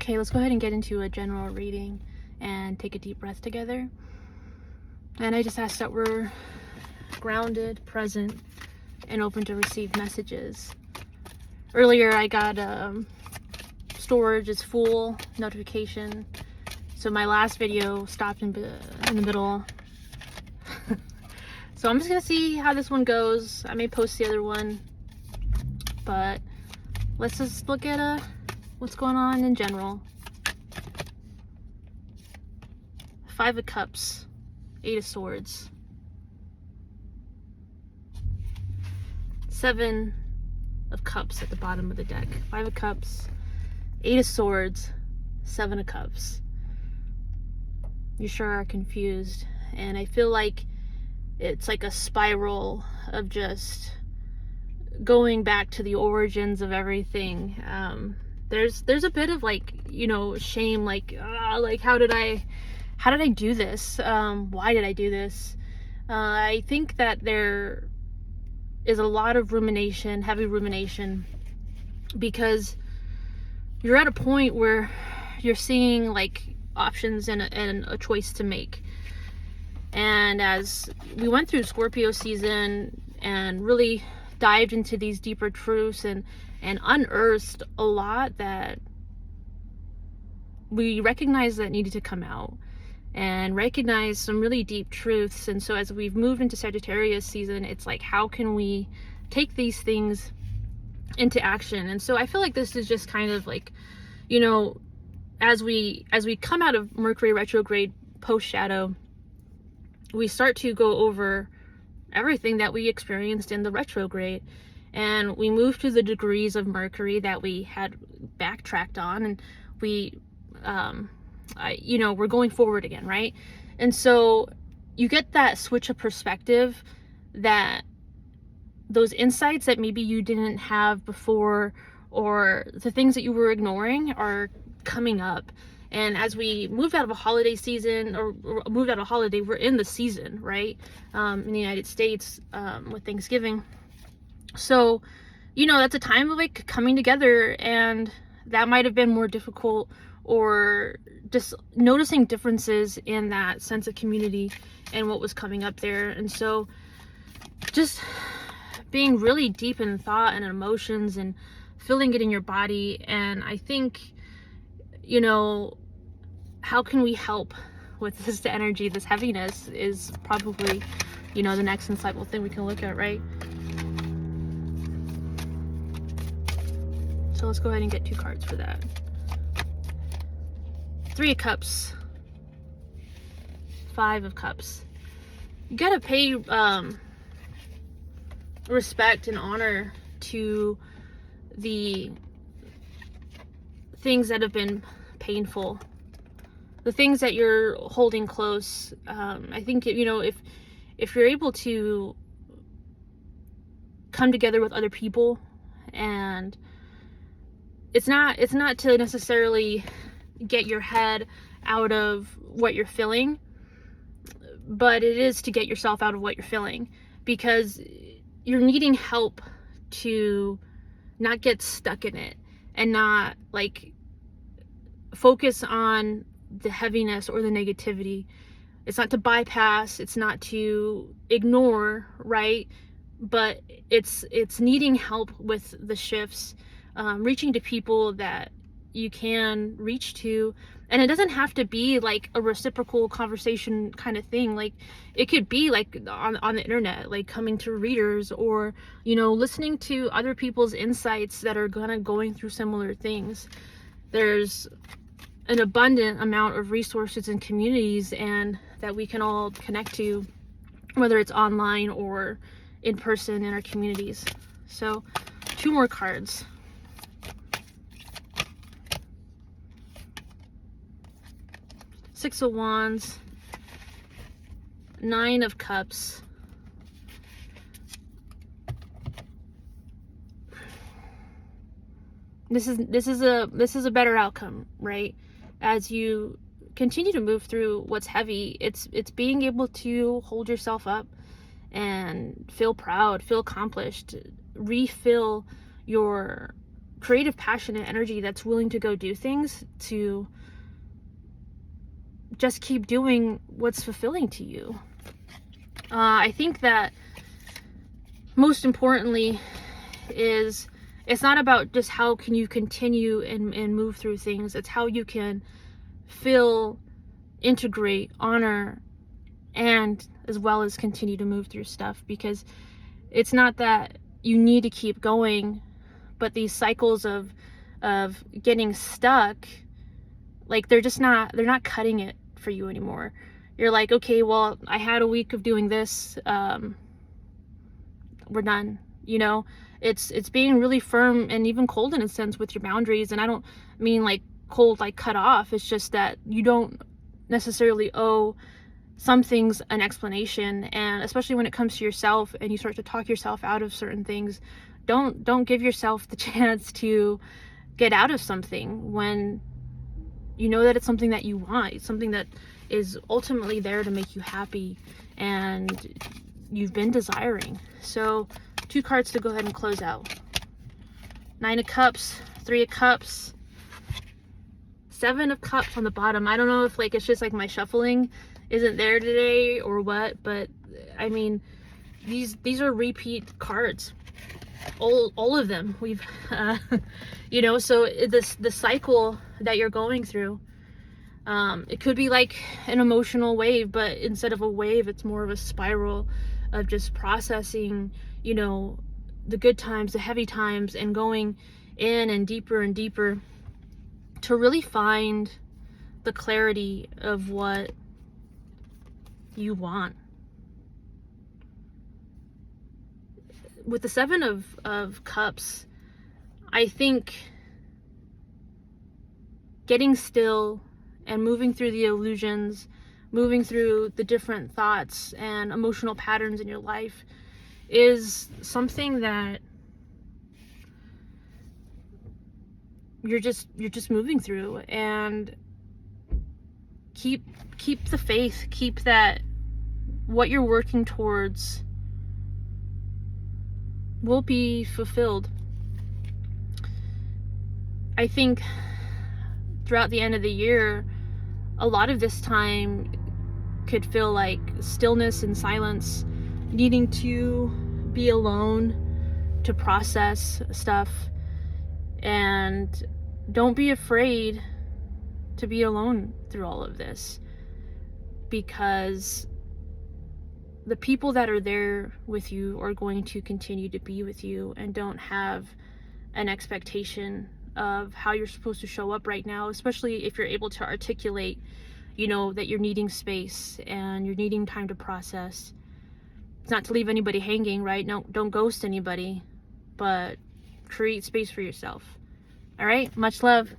Okay, let's go ahead and get into a general reading and take a deep breath together. And I just ask that we're grounded, present, and open to receive messages. Earlier I got storage is full notification, so my last video stopped in the middle. So I'm just gonna see how this one goes. I may post the other one, but let's just look at what's going on in general. 5 of Cups, 8 of Swords, 7 of Cups at the bottom of the deck. 5 of Cups, 8 of Swords, 7 of Cups. You sure are confused, and I feel like it's like a spiral of just going back to the origins of everything. There's a bit of like, you know, shame, like how did I do this? Why did I do this? I think that there is a lot of rumination, heavy rumination, because you're at a point where you're seeing like options and a choice to make. And as we went through Scorpio season and really dived into these deeper truths and unearthed a lot that we recognized that needed to come out, and recognize some really deep truths. And so as we've moved into Sagittarius season, it's like, how can we take these things into action? And so I feel like this is just kind of like, you know, as we come out of Mercury retrograde post shadow, we start to go over everything that we experienced in the retrograde, and we move to the degrees of Mercury that we had backtracked on, and we you know, we're going forward again, right? And so you get that switch of perspective, that those insights that maybe you didn't have before, or the things that you were ignoring, are coming up. And as we moved out of a holiday season, or moved out of holiday, we're in the season, right? In the United States, with Thanksgiving. So, you know, that's a time of like coming together, and that might have been more difficult, or just noticing differences in that sense of community and what was coming up there. And so just being really deep in thought and emotions and feeling it in your body. And I think, you know, how can we help with this energy, this heaviness, is probably, you know, the next insightful thing we can look at, right? So let's go ahead and get 2 cards for that. 3 of Cups, 5 of Cups. You gotta pay respect and honor to the things that have been painful, the things that you're holding close. I think, you know, if you're able to come together with other people, and it's not to necessarily get your head out of what you're feeling, but it is to get yourself out of what you're feeling, because you're needing help to not get stuck in it, and not like focus on the heaviness or the negativity. It's not to bypass, it's not to ignore, right? But it's needing help with the shifts, reaching to people that you can reach to. And it doesn't have to be like a reciprocal conversation kind of thing. Like, it could be like on the internet, like coming to readers, or, you know, listening to other people's insights that are going through similar things. There's an abundant amount of resources and communities, and that we can all connect to, whether it's online or in person in our communities. So 2 more cards. 6 of Wands, 9 of Cups, this is a better outcome, right? As you continue to move through what's heavy, it's being able to hold yourself up and feel proud, feel accomplished, refill your creative, passionate energy that's willing to go do things, to just keep doing what's fulfilling to you. I think that most importantly is, it's not about just how can you continue and move through things. It's how you can feel, integrate, honor, and as well as continue to move through stuff. Because it's not that you need to keep going, but these cycles of getting stuck, like they're not cutting it for you anymore. You're like, okay, well, I had a week of doing this, we're done. You know, it's being really firm and even cold in a sense with your boundaries. And I don't mean like cold, like cut off. It's just that you don't necessarily owe some things an explanation. And especially when it comes to yourself and you start to talk yourself out of certain things, don't give yourself the chance to get out of something when you know that it's something that you want. It's something that is ultimately there to make you happy and you've been desiring. So 2 cards to go ahead and close out. 9 of Cups, 3 of Cups, 7 of Cups on the bottom. I don't know if like it's just like my shuffling isn't there today or what, but I mean, these are repeat cards. All of them. We've you know, so the cycle that you're going through, it could be like an emotional wave, but instead of a wave, it's more of a spiral of just processing, you know, the good times, the heavy times, and going in and deeper to really find the clarity of what you want. With the 7 of Cups, I think getting still and moving through the illusions, moving through the different thoughts and emotional patterns in your life is something that you're just moving through. And keep the faith, keep that what you're working towards will be fulfilled. I think throughout the end of the year, a lot of this time could feel like stillness and silence, needing to be alone to process stuff. And don't be afraid to be alone through all of this, because the people that are there with you are going to continue to be with you and don't have an expectation of how you're supposed to show up right now, especially if you're able to articulate, you know, that you're needing space and you're needing time to process. It's not to leave anybody hanging, right? No, don't ghost anybody, but create space for yourself. All right, much love.